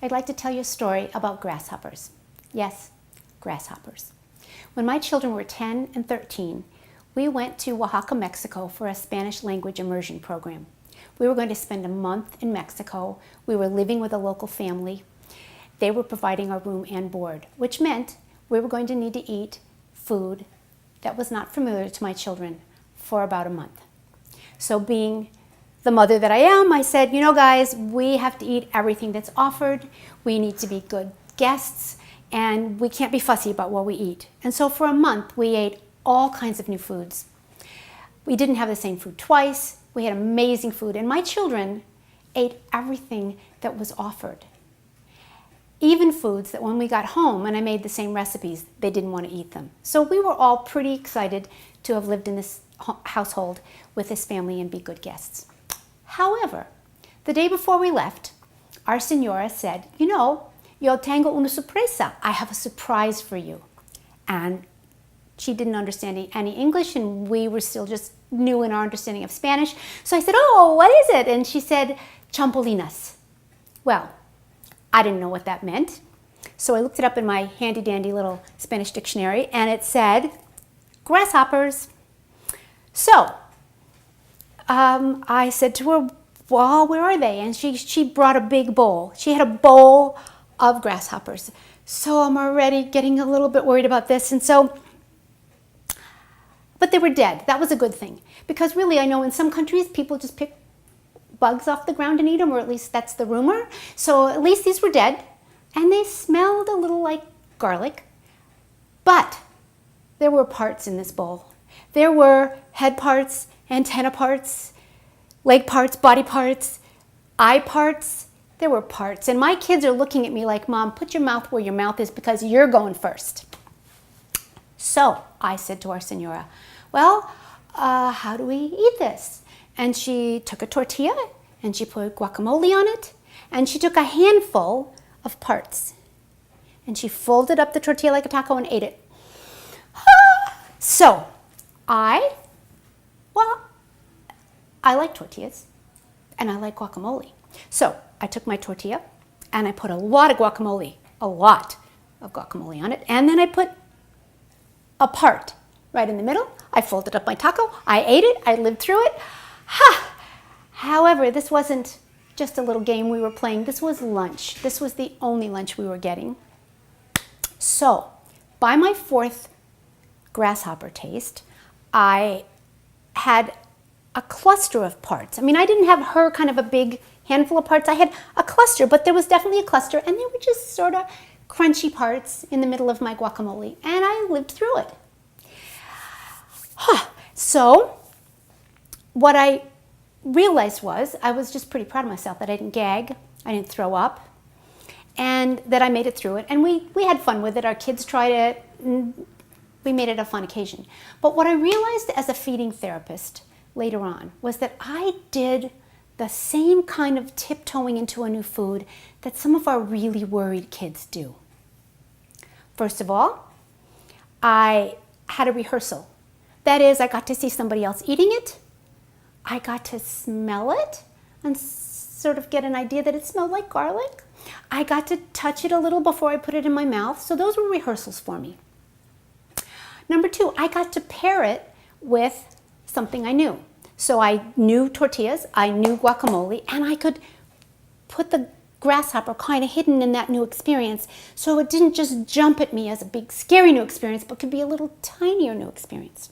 I'd like to tell you a story about grasshoppers. Yes, grasshoppers. When my children were 10 and 13, we went to Oaxaca, Mexico for a Spanish language immersion program. We were going to spend a month in Mexico. We were living with a local family. They were providing our room and board, which meant we were going to need to eat food that was not familiar to my children for about a month. So being the mother that I am, I said, you know guys, we have to eat everything that's offered. We need to be good guests, and we can't be fussy about what we eat. And so for a month, we ate all kinds of new foods. We didn't have the same food twice. We had amazing food, and my children ate everything that was offered. Even foods that when we got home and I made the same recipes, they didn't want to eat them. So we were all pretty excited to have lived in this household with this family and be good guests. However, the day before we left, our señora said, you know, yo tengo una sorpresa. I have a surprise for you. And she didn't understand any English, and we were still just new in our understanding of Spanish. So I said, oh, what is it? And she said, champolinas. Well, I didn't know what that meant. So I looked it up in my handy dandy little Spanish dictionary, and it said grasshoppers. So I said to her, well, where are they? And she brought a big bowl. She had a bowl of grasshoppers. So I'm already getting a little bit worried about this. And so, but they were dead. That was a good thing. Because really, I know in some countries, people just pick bugs off the ground and eat them, or at least that's the rumor. So at least these were dead, and they smelled a little like garlic. But there were parts in this bowl. There were head parts, antenna parts, leg parts, body parts, eye parts. There were parts. And my kids are looking at me like, Mom, put your mouth where your mouth is because you're going first. So I said to our señora, well, how do we eat this? And she took a tortilla and she put guacamole on it, and she took a handful of parts and she folded up the tortilla like a taco and ate it. So I like tortillas and I like guacamole. So I took my tortilla and I put a lot of guacamole on it, and then I put a part right in the middle. I folded up my taco, I ate it, I lived through it. However, this wasn't just a little game we were playing. This was lunch. This was the only lunch we were getting. So by my fourth grasshopper taste, I had a cluster of parts. I mean, I didn't have her kind of a big handful of parts. I had a cluster, but there was definitely a cluster, and they were just sort of crunchy parts in the middle of my guacamole, and I lived through it. So what I realized was I was just pretty proud of myself that I didn't gag, I didn't throw up, and that I made it through it. And we had fun with it. Our kids tried it, and we made it a fun occasion. But what I realized as a feeding therapist later on was that I did the same kind of tiptoeing into a new food that some of our really worried kids do. First of all, I had a rehearsal. That is, I got to see somebody else eating it. I got to smell it and sort of get an idea that it smelled like garlic. I got to touch it a little before I put it in my mouth. So those were rehearsals for me. Number two, I got to pair it with something I knew. So I knew tortillas, I knew guacamole, and I could put the grasshopper kind of hidden in that new experience, so it didn't just jump at me as a big scary new experience, but could be a little tinier new experience.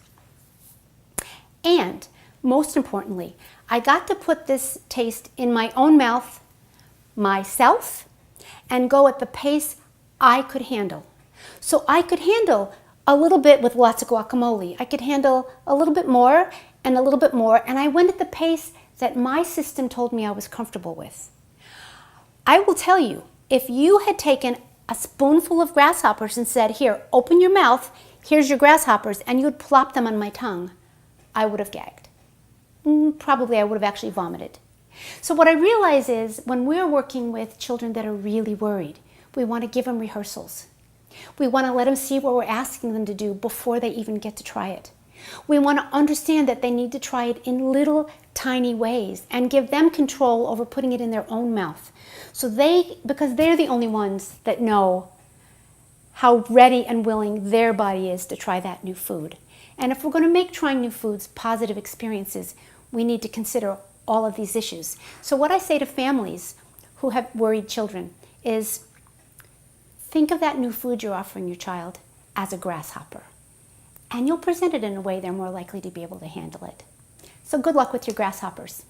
And most importantly, I got to put this taste in my own mouth myself and go at the pace I could handle. So I could handle a little bit with lots of guacamole. I could handle a little bit more and a little bit more, and I went at the pace that my system told me I was comfortable with. I will tell you, if you had taken a spoonful of grasshoppers and said, here, open your mouth, here's your grasshoppers, and you'd plop them on my tongue, I would have gagged. Probably I would have actually vomited. So what I realize is when we're working with children that are really worried, we want to give them rehearsals. We want to let them see what we're asking them to do before they even get to try it. We want to understand that they need to try it in little tiny ways and give them control over putting it in their own mouth. Because they're the only ones that know how ready and willing their body is to try that new food. And if we're going to make trying new foods positive experiences, we need to consider all of these issues. So what I say to families who have worried children is, think of that new food you're offering your child as a grasshopper. And you'll present it in a way they're more likely to be able to handle it. So good luck with your grasshoppers.